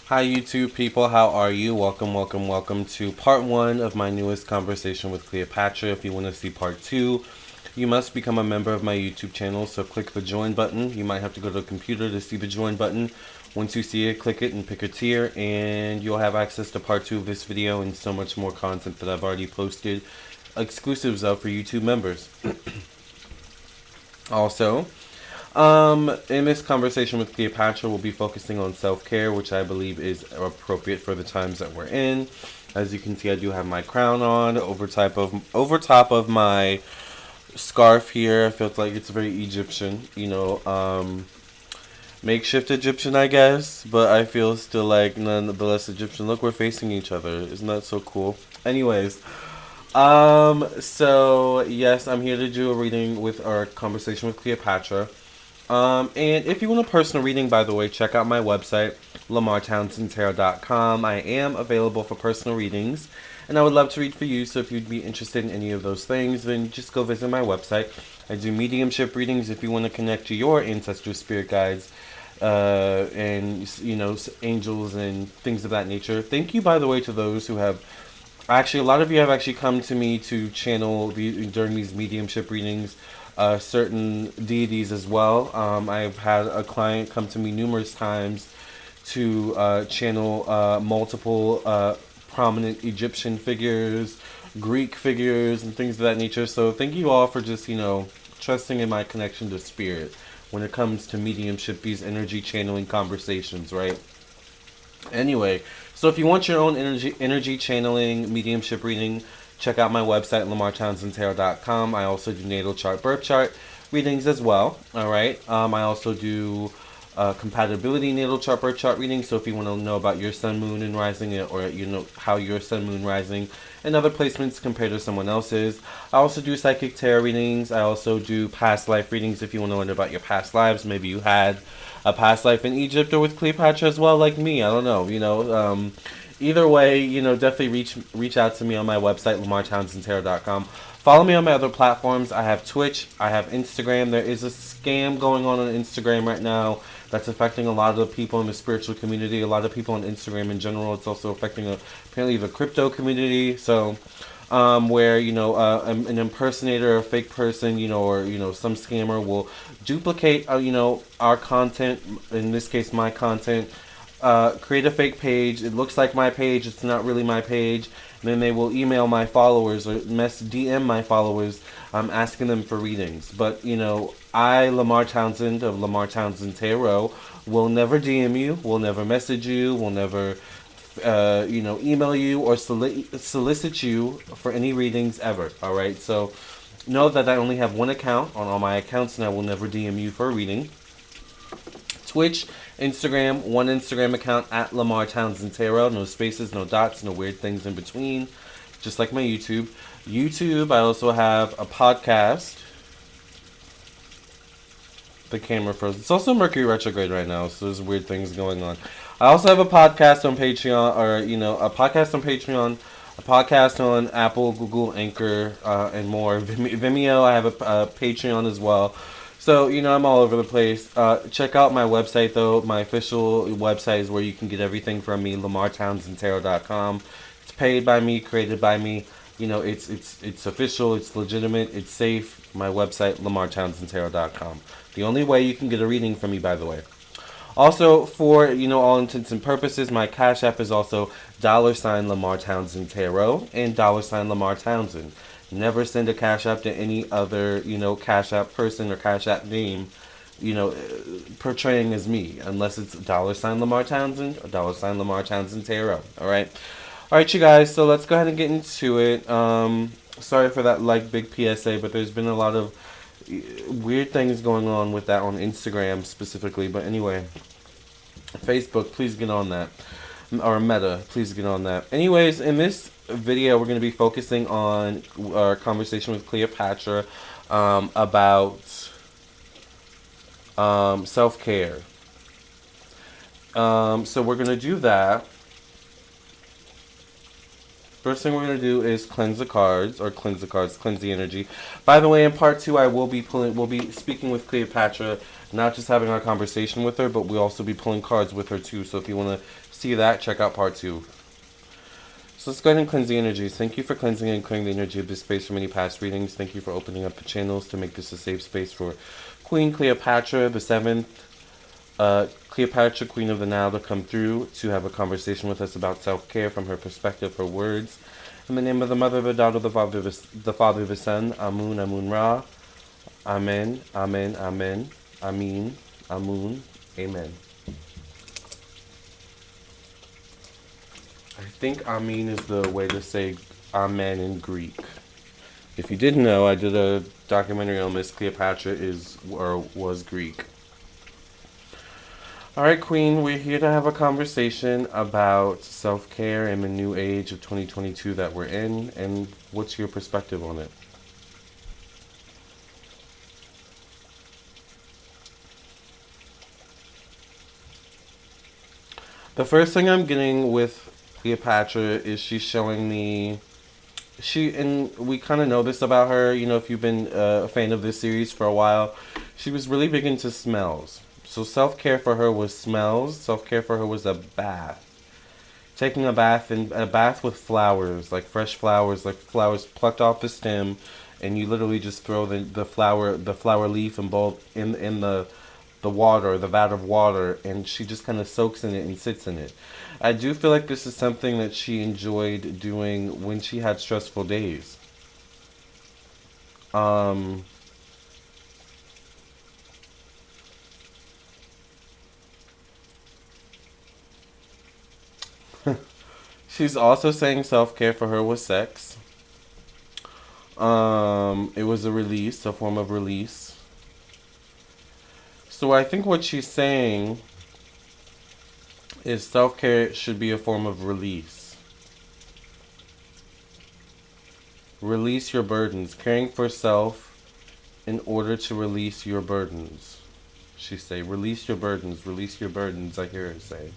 Hi YouTube people, how are you? Welcome to part 1 of my newest conversation with Cleopatra. If you want to see part 2, you must become a member of my YouTube channel, so click the join button. You might have to go to the computer to see the join button. Once you see it, click it and pick a tier, and you'll have access to part 2 of this video and so much more content that I've already posted, exclusives of for YouTube members. Also, in this conversation with Cleopatra, we'll be focusing on self-care, which I believe is appropriate for the times that we're in. As you can see, I do have my crown on over top of my scarf here. I feel like it's very Egyptian, makeshift Egyptian, I guess, but I feel still like none the less Egyptian. Look, we're facing each other. Isn't that so cool? Anyways, so yes, I'm here to do a reading with our conversation with Cleopatra. And if you want a personal reading, by the way, check out my website, lamarrtownsendtarot.com. I am available for personal readings, and I would love to read for you. So if you'd be interested in any of those things, then just go visit my website. I do mediumship readings if you want to connect to your ancestral spirit guides, and angels and things of that nature. Thank you, by the way, to those who have. Actually, a lot of you have actually come to me to channel during these mediumship readings certain deities as well. I've had a client come to me numerous times to channel multiple prominent Egyptian figures, Greek figures, and things of that nature. So thank you all for just, trusting in my connection to spirit when it comes to mediumship, these energy channeling conversations, right? Anyway, so if you want your own energy channeling mediumship reading, check out my website, lamarrtownsendtarot.com. I also do natal chart, birth chart readings as well. All right. I also do compatibility natal chart, birth chart readings. So if you want to know about your sun, moon, and rising, or how your sun, moon, rising, and other placements compared to someone else's. I also do psychic tarot readings. I also do past life readings if you want to learn about your past lives. Maybe you had a past life in Egypt or with Cleopatra as well, like me. I don't know. Either way, definitely reach out to me on my website, lamarrtownsendtarot.com. Follow me on my other platforms. I have Twitch. I have Instagram. There is a scam going on Instagram right now that's affecting a lot of the people in the spiritual community, a lot of people on Instagram in general. It's also affecting apparently the crypto community. So, where an impersonator, a fake person, or some scammer will duplicate, our content. In this case, my content. Create a fake page. It looks like my page. It's not really my page. And then they will email my followers or DM my followers, asking them for readings. But I, Lamarr Townsend of Lamarr Townsend Tarot, will never DM you. Will never message you. Will never, email you or solicit you for any readings ever. All right. So know that I only have one account on all my accounts, and I will never DM you for a reading. Twitch, Instagram, one Instagram account at Lamarr Townsend Tarot. No spaces, no dots, no weird things in between. Just like my YouTube. I also have a podcast. The camera froze. It's also Mercury retrograde right now, so there's weird things going on. I also have a podcast on Patreon, a podcast on Patreon, a podcast on Apple, Google, Anchor, and more. Vimeo, I have a Patreon as well. So, I'm all over the place. Check out my website, though. My official website is where you can get everything from me, lamarrtownsendtarot.com. It's paid by me, created by me. It's official, it's legitimate, it's safe. My website, lamarrtownsendtarot.com. The only way you can get a reading from me, by the way. Also, for, all intents and purposes, my Cash App is also $Lamarr Townsend Tarot and $Lamarr Townsend. Never send a Cash App to any other, Cash App person or Cash App name, portraying as me, unless it's $Lamarr Townsend or $Lamarr Townsend Tarot. All right, you guys. So let's go ahead and get into it. Sorry for that big PSA, but there's been a lot of weird things going on with that on Instagram specifically. But anyway, Facebook, please get on that. Or Meta, please get on that. Anyways, in this video, we're going to be focusing on our conversation with Cleopatra about self-care. So we're going to do that. First thing we're going to do is cleanse the energy. By the way, in part 2, we'll be speaking with Cleopatra not just having our conversation with her, but we'll also be pulling cards with her too. So if you want to see that, check out part 2. So let's go ahead and cleanse the energies. Thank you for cleansing and clearing the energy of this space from any past readings. Thank you for opening up the channels to make this a safe space for Queen Cleopatra the 7th, Cleopatra, Queen of the Nile, to come through to have a conversation with us about self-care from her perspective, her words. In the name of the Mother, the Daughter, the Father, the Son, Amun, Amun Ra. Amen, Amen, Amen, Amin, Amun, Amen. I think Amin is the way to say Amen in Greek. If you didn't know, I did a documentary on Miss Cleopatra was Greek. Alright, Queen, we're here to have a conversation about self-care in the new age of 2022 that we're in, and what's your perspective on it? The first thing I'm getting with Cleopatra is she's showing me and we kind of know this about her, if you've been a fan of this series for a while, she was really big into smells. So self-care for her was smells. Self-care for her was a bath. Taking a bath with flowers, like fresh flowers, like flowers plucked off the stem, and you literally just throw the flower leaf and bulb in the water, the vat of water, and she just kind of soaks in it and sits in it. I do feel like this is something that she enjoyed doing when she had stressful days. Um, she's also saying self-care for her was sex. It was a release, a form of release. So I think what she's saying is self-care should be a form of release. Release your burdens. Caring for self in order to release your burdens. She say, release your burdens, release your burdens, I hear her say.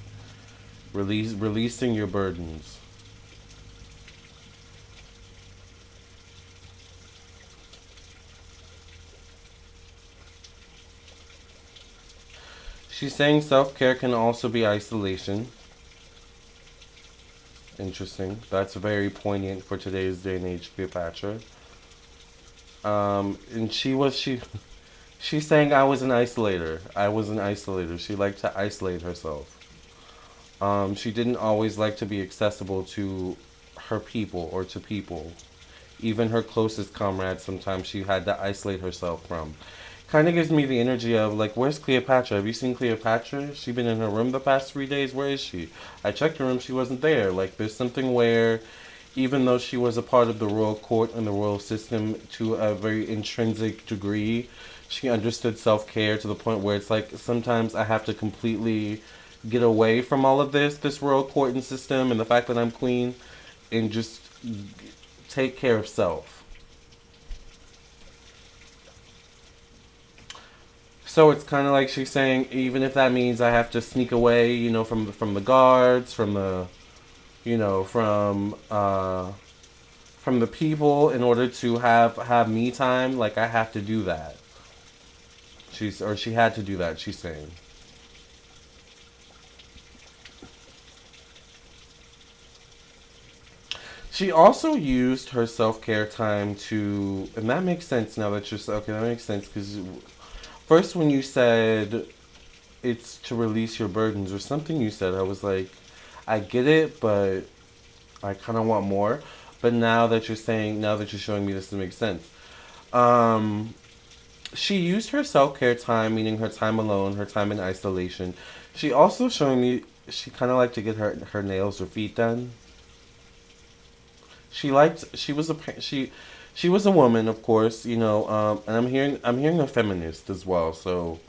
Releasing your burdens. She's saying self-care can also be isolation. Interesting. That's very poignant for today's day and age, Cleopatra. And she's saying I was an isolator. I was an isolator. She liked to isolate herself. She didn't always like to be accessible to her people or to people. Even her closest comrades, sometimes she had to isolate herself from. Kind of gives me the energy of, like, where's Cleopatra? Have you seen Cleopatra? She been in her room the past 3 days? Where is she? I checked her room, she wasn't there. Like, there's something where, even though she was a part of the royal court and the royal system to a very intrinsic degree, she understood self-care to the point where it's like, sometimes I have to completely get away from all of this royal court and system and the fact that I'm queen, and just take care of self. So it's kind of like she's saying, even if that means I have to sneak away, from the guards, from the, you know, from the people, in order to have me time, like I have to do that. She had to do that. She's saying. She also used her self-care time to, and that makes sense now that okay, that makes sense because first when you said it's to release your burdens or something you said, I was like, I get it, but I kind of want more. But now that you're showing me this, it makes sense. Um, she used her self-care time, meaning her time alone, her time in isolation. She also showing me she kind of liked to get her nails or feet done. She was a woman, of course, and I'm hearing a feminist as well. So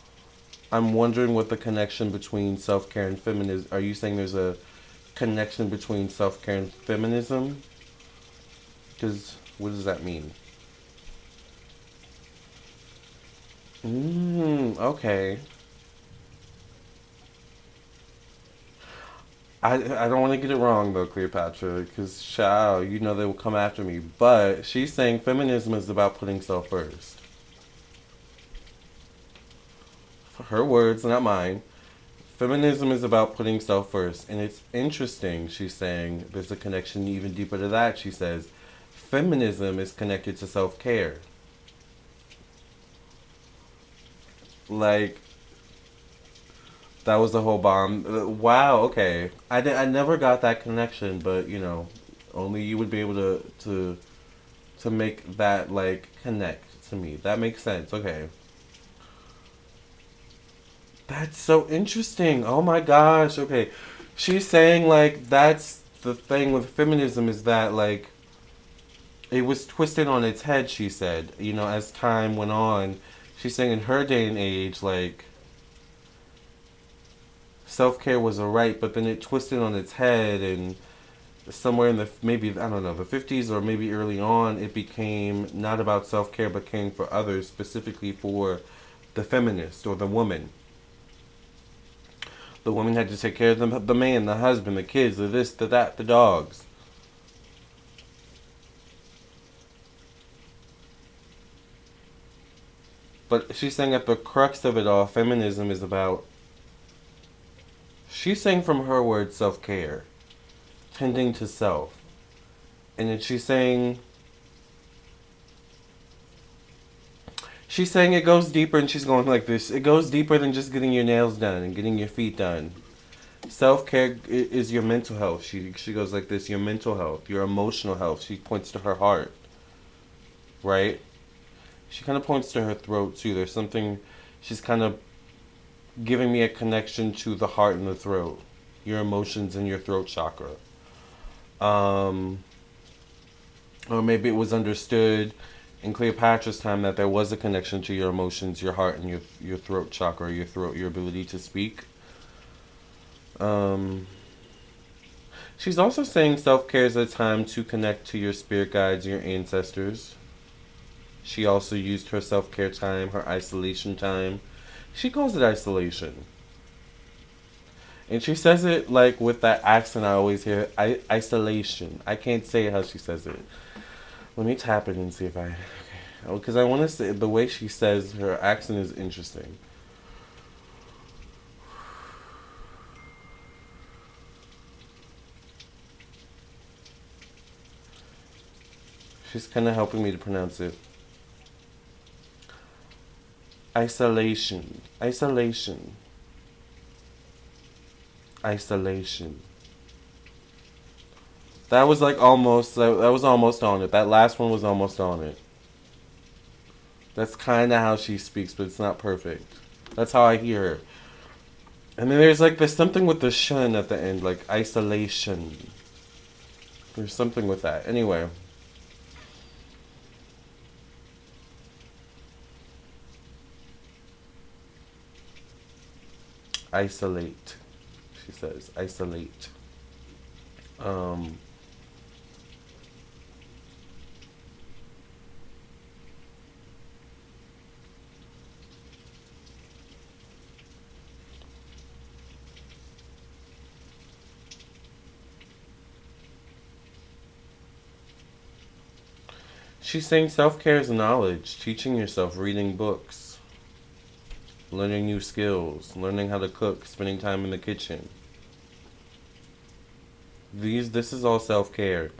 I'm wondering what the connection between self care and feminism. Are you saying there's a connection between self care and feminism? Because what does that mean? Okay. I don't want to get it wrong though, Cleopatra, because child, they will come after me. But she's saying feminism is about putting self first. her words, not mine. Feminism is about putting self first. And it's interesting, she's saying, there's a connection even deeper to that. She says, feminism is connected to self care. Like, that was the whole bomb. Wow, okay. I never got that connection, but, only you would be able to make that, like, connect to me. That makes sense. Okay. That's so interesting. Oh my gosh. Okay. She's saying, like, that's the thing with feminism is that, like, it was twisted on its head, she said, as time went on. She's saying in her day and age, like, self care was a right, but then it twisted on its head, and somewhere in the maybe I don't know the 50s or maybe early on, it became not about self care but came for others, specifically for the feminist or the woman. The woman had to take care of the man, the husband, the kids, the this, the that, the dogs. But she's saying at the crux of it all, feminism is about. She's saying from her words, self care, tending to self. And then she's saying it goes deeper, and she's going like this. It goes deeper than just getting your nails done and getting your feet done. Self care is your mental health. She goes like this: your mental health, your emotional health. She points to her heart, right? She kind of points to her throat too. There's something. She's kind of giving me a connection to the heart and the throat, your emotions and your throat chakra. Um, or maybe it was understood in Cleopatra's time that there was a connection to your emotions, your heart, and your throat chakra, your throat, your ability to speak. Um, she's also saying self care is a time to connect to your spirit guides, your ancestors. She also used her self care time, her isolation time. She calls it isolation. And she says it like with that accent I always hear, isolation. I can't say how she says it. Let me tap it and see if I. Because I want to say the way she says her accent is interesting. She's kind of helping me to pronounce it. Isolation. Isolation. Isolation. That was like almost. That was almost on it. That last one was almost on it. That's kind of how she speaks, but it's not perfect. That's how I hear her. And then there's something with the shun at the end, like isolation. There's something with that. Anyway. Isolate. She says, isolate. Um, she's saying self-care is knowledge, teaching yourself, reading books, learning new skills, learning how to cook, spending time in the kitchen. This is all self-care.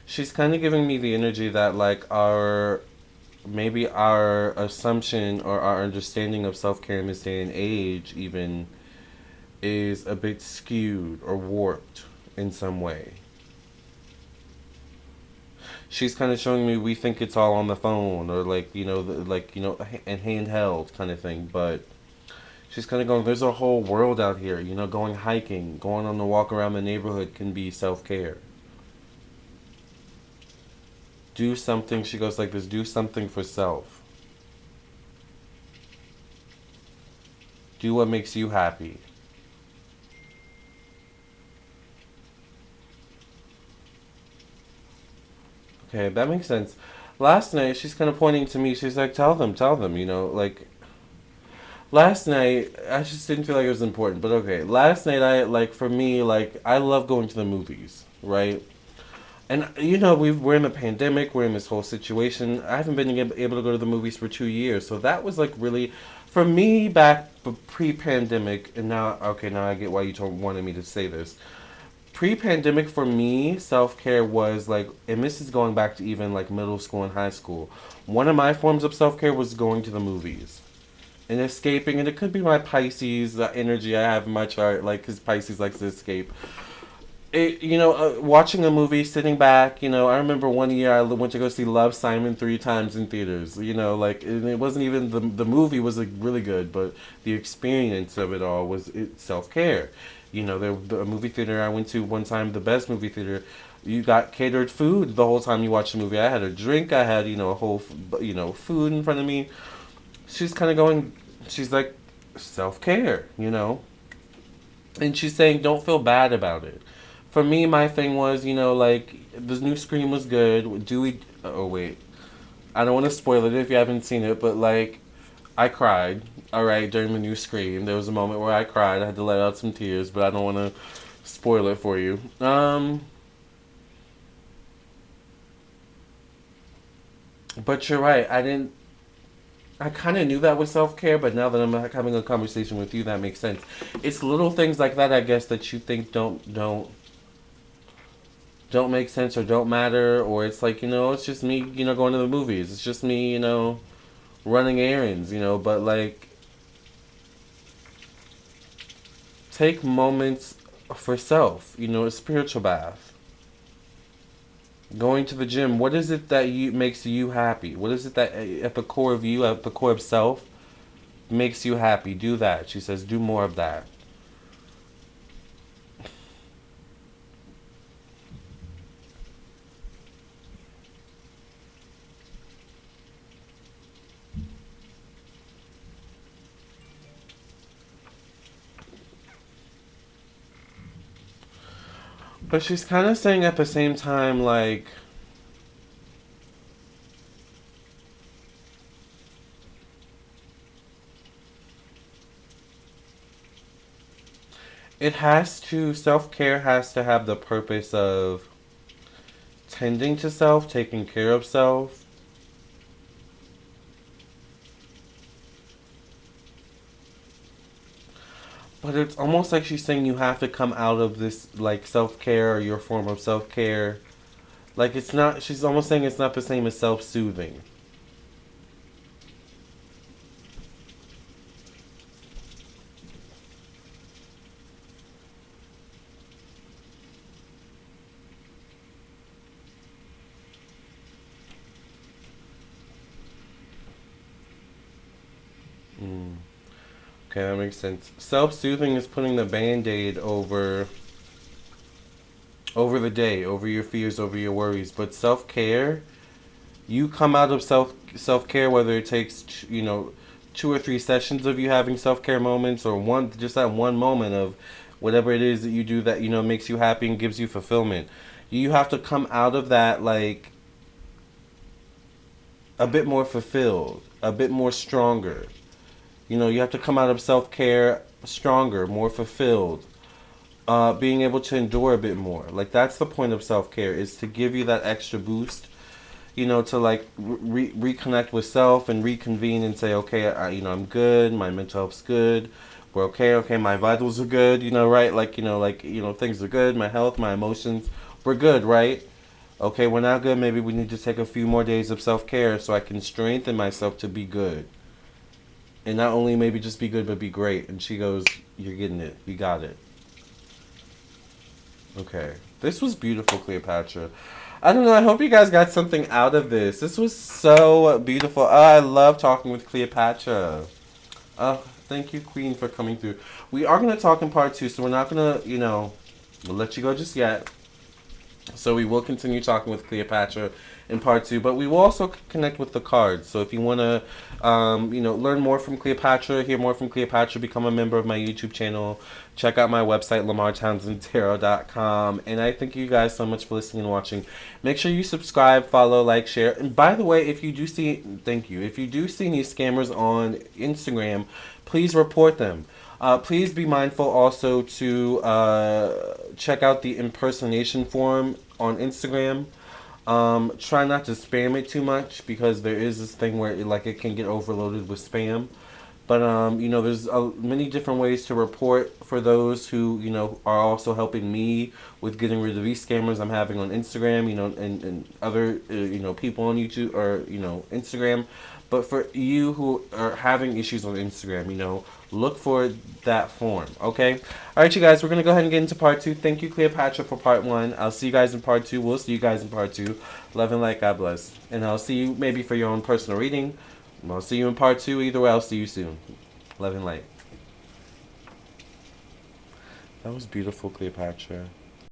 She's kind of giving me the energy that like maybe our assumption or our understanding of self-care in this day and age even is a bit skewed or warped in some way. She's kind of showing me we think it's all on the phone or and handheld kind of thing, but she's kind of going, there's a whole world out here. Going hiking, going on a walk around the neighborhood can be self-care. Do something, she goes like this, do something for self. Do what makes you happy. Okay, that makes sense. Last night, she's kind of pointing to me. She's like, tell them, like, last night, I just didn't feel like it was important, but okay. Last night, for me, I love going to the movies, right? And, we're in a pandemic, we're in this whole situation. I haven't been able to go to the movies for 2 years, so that was, really, For me, back pre-pandemic, and now, okay, now I get why you wanted me to say this. Pre-pandemic for me, self-care was like, and this is going back to even like middle school and high school. One of my forms of self-care was going to the movies and escaping, and it could be my Pisces energy I have in my chart, like because Pisces likes to escape. Watching a movie, sitting back. I remember one year I went to go see Love, Simon 3 times in theaters. And it wasn't even the movie was like really good, but the experience of it all was self care. The movie theater I went to one time, the best movie theater. You got catered food the whole time you watched the movie. I had a drink. I had a whole food in front of me. She's kind of going. She's like self care. And she's saying don't feel bad about it. For me, my thing was, like the new Scream was good. Do we? Oh wait, I don't want to spoil it if you haven't seen it, but like, I cried. All right, during the new Scream, there was a moment where I cried. I had to let out some tears, but I don't want to spoil it for you. But you're right. I didn't. I kind of knew that was self care, but now that I'm having a conversation with you, that makes sense. It's little things like that, I guess, that you think don't make sense or don't matter, or it's like it's just me going to the movies, it's just me running errands, but like take moments for self, a spiritual bath, going to the gym. What is it that you makes you happy? What is it that at the core of you, at the core of self, makes you happy? Do that. She says do more of that. But she's kind of saying at the same time, like, self care has to have the purpose of tending to self, taking care of self. But it's almost like she's saying you have to come out of this, like, self care or your form of self care. Like, it's not, she's almost saying it's not the same as self soothing. Mm. Okay, that makes sense. Self soothing is putting the band aid over the day, over your fears, over your worries. But self care, you come out of self care, whether it takes 2 or 3 sessions of you having self care moments, or just that one moment of whatever it is that you do that makes you happy and gives you fulfillment. You have to come out of that like a bit more fulfilled, a bit more stronger. You have to come out of self care stronger, more fulfilled, being able to endure a bit more. Like that's the point of self care, is to give you that extra boost. To like reconnect with self and reconvene and say, okay, I'm good. My mental health's good. We're okay. Okay, my vitals are good. Right? Things are good. My health, my emotions, we're good, right? Okay, we're not good. Maybe we need to take a few more days of self care so I can strengthen myself to be good. And not only maybe just be good, but be great. And she goes, you're getting it. You got it. Okay. This was beautiful, Cleopatra. I don't know. I hope you guys got something out of this. This was so beautiful. Oh, I love talking with Cleopatra. Oh, thank you, Queen, for coming through. We are going to talk in part 2, so we're not going to, we'll let you go just yet. So we will continue talking with Cleopatra in part 2, but we will also connect with the cards. So if you want to, learn more from Cleopatra, hear more from Cleopatra, become a member of my YouTube channel, check out my website, LamarrTownsendTarot.com. And I thank you guys so much for listening and watching. Make sure you subscribe, follow, like, share. And by the way, if you do see, thank you. If you do see any scammers on Instagram, please report them. Please be mindful also to check out the impersonation forum on Instagram. Try not to spam it too much, because there is this thing where it can get overloaded with spam. But you know, there's many different ways to report for those who, you know, are also helping me with getting rid of these scammers I'm having on Instagram, you know, and other, you know, people on YouTube or, you know, Instagram. But for you who are having issues on Instagram, you know, look for that form, okay? All right, you guys, we're going to go ahead and get into part 2. Thank you, Cleopatra, for part 1. I'll see you guys in part 2. We'll see you guys in part 2. Love and light. God bless. And I'll see you maybe for your own personal reading. I'll see you in part 2. Either way, I'll see you soon. Love and light. That was beautiful, Cleopatra.